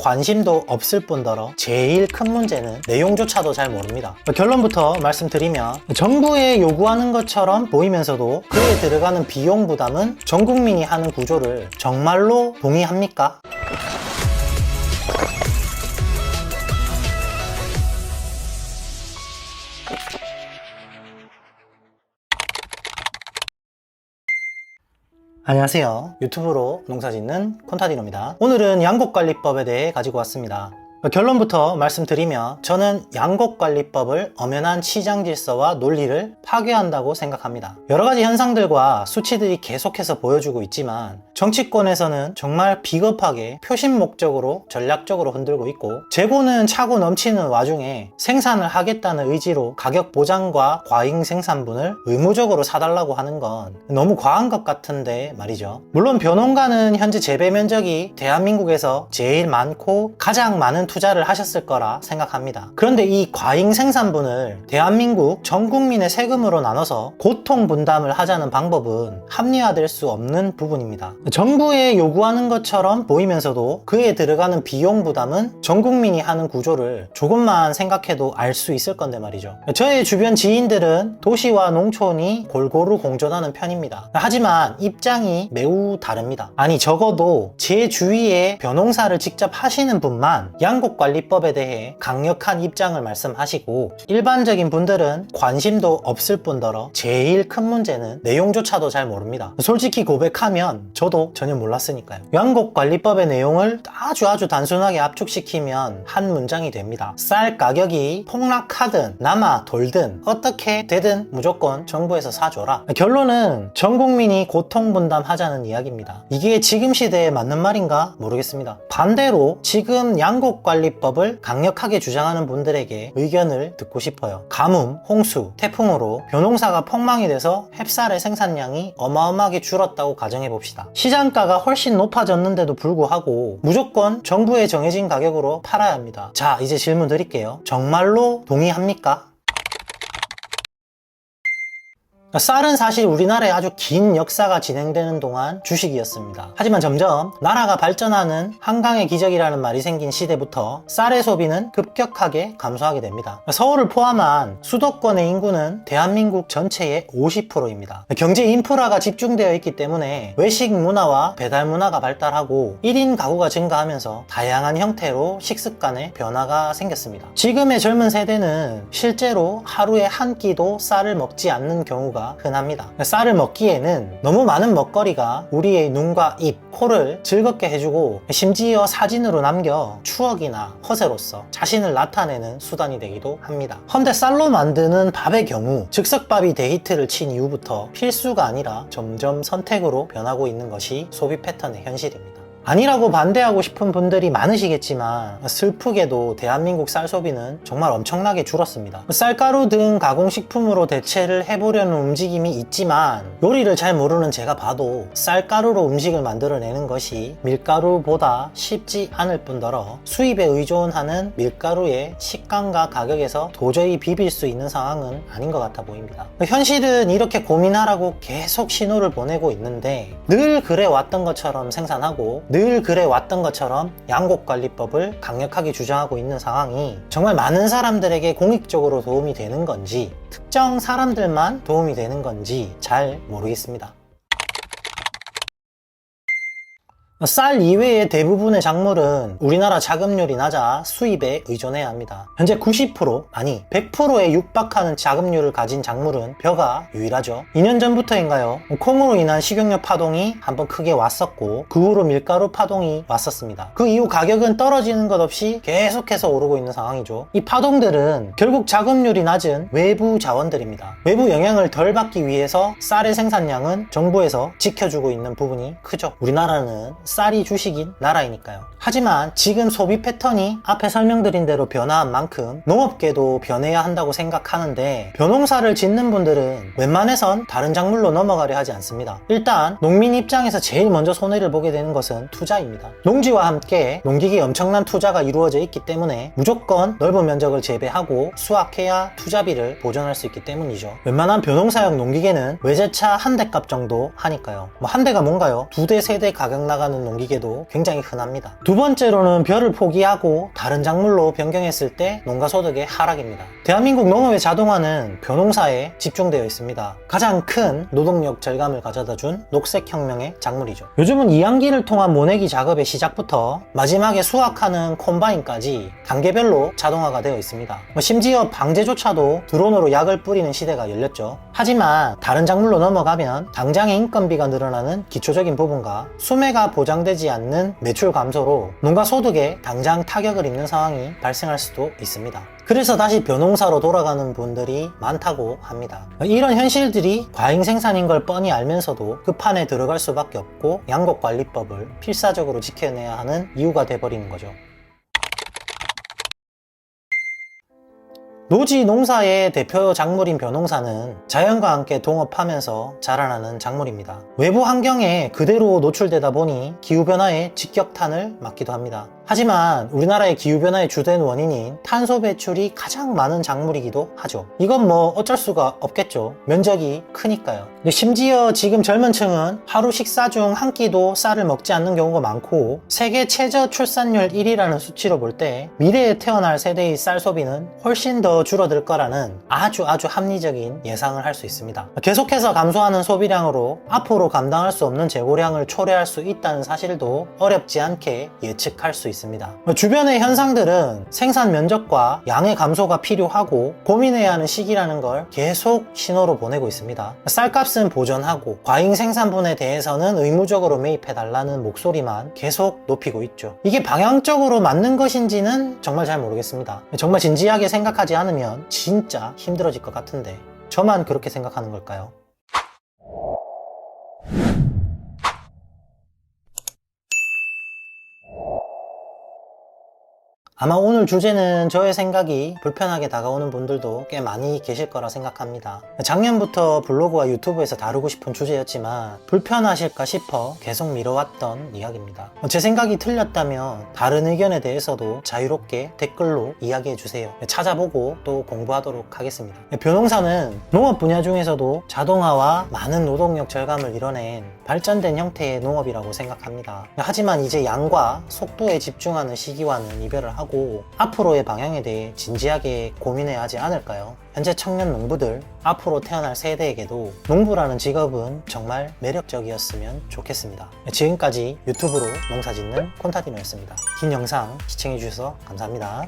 관심도 없을 뿐더러 제일 큰 문제는 내용조차도 잘 모릅니다. 결론부터 말씀드리면 정부에 요구하는 것처럼 보이면서도 그에 들어가는 비용 부담은 전 국민이 하는 구조를 정말로 동의합니까? 안녕하세요. 유튜브로 농사짓는 콘타디노입니다. 오늘은 양곡관리법에 대해 가지고 왔습니다. 결론부터 말씀드리면 저는 양곡관리법을 엄연한 시장 질서와 논리를 파괴한다고 생각합니다. 여러가지 현상들과 수치들이 계속해서 보여주고 있지만 정치권에서는 정말 비겁하게 표심 목적으로 전략적으로 흔들고 있고 재고는 차고 넘치는 와중에 생산을 하겠다는 의지로 가격 보장과 과잉 생산분을 의무적으로 사달라고 하는 건 너무 과한 것 같은데 말이죠. 물론 벼농가는 현재 재배 면적이 대한민국에서 제일 많고 가장 많은 투자를 하셨을 거라 생각합니다. 그런데 이 과잉 생산분을 대한민국 전 국민의 세금으로 나눠서 고통 분담을 하자는 방법은 합리화될 수 없는 부분입니다. 정부에 요구하는 것처럼 보이면서도 그에 들어가는 비용 부담은 전 국민이 하는 구조를 조금만 생각해도 알 수 있을 건데 말이죠. 저의 주변 지인들은 도시와 농촌이 골고루 공존하는 편입니다. 하지만 입장이 매우 다릅니다. 아니 적어도 제 주위에 벼농사를 직접 하시는 분만 양곡관리법에 대해 강력한 입장을 말씀하시고 일반적인 분들은 관심도 없을 뿐더러 제일 큰 문제는 내용조차도 잘 모릅니다. 솔직히 고백하면 저도 전혀 몰랐으니까요. 양곡관리법의 내용을 아주 단순하게 압축시키면 한 문장이 됩니다. 쌀 가격이 폭락하든 남아 돌든 어떻게 되든 무조건 정부에서 사줘라. 결론은 전 국민이 고통 분담하자는 이야기입니다. 이게 지금 시대에 맞는 말인가 모르겠습니다. 반대로 지금 양곡관리법을 강력하게 주장하는 분들에게 의견을 듣고 싶어요. 가뭄, 홍수, 태풍으로 벼농사가 폭망이 돼서 햅쌀의 생산량이 어마어마하게 줄었다고 가정해봅시다. 시장가가 훨씬 높아졌는데도 불구하고 무조건 정부에 정해진 가격으로 팔아야 합니다. 자, 이제 질문 드릴게요. 정말로 동의합니까? 쌀은 사실 우리나라에 아주 긴 역사가 진행되는 동안 주식이었습니다. 하지만 점점 나라가 발전하는 한강의 기적이라는 말이 생긴 시대부터 쌀의 소비는 급격하게 감소하게 됩니다. 서울을 포함한 수도권의 인구는 대한민국 전체의 50%입니다. 경제 인프라가 집중되어 있기 때문에 외식 문화와 배달 문화가 발달하고 1인 가구가 증가하면서 다양한 형태로 식습관에 변화가 생겼습니다. 지금의 젊은 세대는 실제로 하루에 한 끼도 쌀을 먹지 않는 경우가 흔합니다. 쌀을 먹기에는 너무 많은 먹거리가 우리의 눈과 입, 코를 즐겁게 해주고 심지어 사진으로 남겨 추억이나 허세로서 자신을 나타내는 수단이 되기도 합니다. 헌데 쌀로 만드는 밥의 경우 즉석밥이 데이트를 친 이후부터 필수가 아니라 점점 선택으로 변하고 있는 것이 소비 패턴의 현실입니다. 아니라고 반대하고 싶은 분들이 많으시겠지만 슬프게도 대한민국 쌀 소비는 정말 엄청나게 줄었습니다. 쌀가루 등 가공식품으로 대체를 해보려는 움직임이 있지만 요리를 잘 모르는 제가 봐도 쌀가루로 음식을 만들어내는 것이 밀가루보다 쉽지 않을 뿐더러 수입에 의존하는 밀가루의 식감과 가격에서 도저히 비빌 수 있는 상황은 아닌 것 같아 보입니다. 현실은 이렇게 고민하라고 계속 신호를 보내고 있는데 늘 그래 왔던 것처럼 생산하고 늘 그래 왔던 것처럼 양곡관리법을 강력하게 주장하고 있는 상황이 정말 많은 사람들에게 공익적으로 도움이 되는 건지 특정 사람들만 도움이 되는 건지 잘 모르겠습니다. 쌀 이외의 대부분의 작물은 우리나라 자급률이 낮아 수입에 의존해야 합니다. 현재 90% 아니 100%에 육박하는 자급률을 가진 작물은 벼가 유일하죠. 2년 전부터인가요? 콩으로 인한 식용유 파동이 한번 크게 왔었고 그 후로 밀가루 파동이 왔었습니다. 그 이후 가격은 떨어지는 것 없이 계속해서 오르고 있는 상황이죠. 이 파동들은 결국 자급률이 낮은 외부 자원들입니다. 외부 영향을 덜 받기 위해서 쌀의 생산량은 정부에서 지켜주고 있는 부분이 크죠. 우리나라는 쌀이 주식인 나라이니까요. 하지만 지금 소비 패턴이 앞에 설명드린 대로 변화한 만큼 농업계도 변해야 한다고 생각하는데 벼농사를 짓는 분들은 웬만해선 다른 작물로 넘어가려 하지 않습니다. 일단 농민 입장에서 제일 먼저 손해를 보게 되는 것은 투자입니다. 농지와 함께 농기계에 엄청난 투자가 이루어져 있기 때문에 무조건 넓은 면적을 재배하고 수확해야 투자비를 보전할 수 있기 때문이죠. 웬만한 벼농사용 농기계는 외제차 한 대 값 정도 하니까요. 한 대가 뭔가요? 2대, 3대 가격 나가는 농기계도 굉장히 흔합니다. 두 두 번째로는 벼를 포기하고 다른 작물로 변경했을 때 농가 소득의 하락입니다. 대한민국 농업의 자동화는 벼농사에 집중되어 있습니다. 가장 큰 노동력 절감을 가져다준 녹색혁명의 작물이죠. 요즘은 이항기를 통한 모내기 작업의 시작부터 마지막에 수확하는 콤바인까지 단계별로 자동화가 되어 있습니다. 심지어 방제조차도 드론으로 약을 뿌리는 시대가 열렸죠. 하지만 다른 작물로 넘어가면 당장의 인건비가 늘어나는 기초적인 부분과 수매가 보장되지 않는 매출 감소로 농가 소득에 당장 타격을 입는 상황이 발생할 수도 있습니다. 그래서 다시 벼농사로 돌아가는 분들이 많다고 합니다. 이런 현실들이 과잉 생산인 걸 뻔히 알면서도 그 판에 들어갈 수밖에 없고 양곡관리법을 필사적으로 지켜내야 하는 이유가 돼버리는 거죠. 노지 농사의 대표 작물인 벼농사는 자연과 함께 동업하면서 자라나는 작물입니다. 외부 환경에 그대로 노출되다 보니 기후변화의 직격탄을 맞기도 합니다. 하지만 우리나라의 기후변화의 주된 원인인 탄소 배출이 가장 많은 작물이기도 하죠. 이건 뭐 어쩔 수가 없겠죠. 면적이 크니까요. 근데 심지어 지금 젊은 층은 하루 식사 중 한 끼도 쌀을 먹지 않는 경우가 많고 세계 최저 출산율 1위라는 수치로 볼 때 미래에 태어날 세대의 쌀 소비는 훨씬 더 줄어들 거라는 아주 합리적인 예상을 할 수 있습니다. 계속해서 감소하는 소비량으로 앞으로 감당할 수 없는 재고량을 초래할 수 있다는 사실도 어렵지 않게 예측할 수 있습니다. 주변의 현상들은 생산 면적과 양의 감소가 필요하고 고민해야 하는 시기라는 걸 계속 신호로 보내고 있습니다. 쌀값은 보전하고 과잉 생산분에 대해서는 의무적으로 매입해달라는 목소리만 계속 높이고 있죠. 이게 방향적으로 맞는 것인지는 정말 잘 모르겠습니다. 정말 진지하게 생각하지 않으면 진짜 힘들어질 것 같은데 저만 그렇게 생각하는 걸까요? 아마 오늘 주제는 저의 생각이 불편하게 다가오는 분들도 꽤 많이 계실 거라 생각합니다. 작년부터 블로그와 유튜브에서 다루고 싶은 주제였지만 불편하실까 싶어 계속 미뤄왔던 이야기입니다. 제 생각이 틀렸다면 다른 의견에 대해서도 자유롭게 댓글로 이야기해주세요. 찾아보고 또 공부하도록 하겠습니다. 벼농사는 농업 분야 중에서도 자동화와 많은 노동력 절감을 이뤄낸 발전된 형태의 농업이라고 생각합니다. 하지만 이제 양과 속도에 집중하는 시기와는 이별을 하고 앞으로의 방향에 대해 진지하게 고민해야 하지 않을까요? 현재 청년 농부들, 앞으로 태어날 세대에게도 농부라는 직업은 정말 매력적이었으면 좋겠습니다. 지금까지 유튜브로 농사짓는 콘타디노였습니다. 긴 영상 시청해주셔서 감사합니다.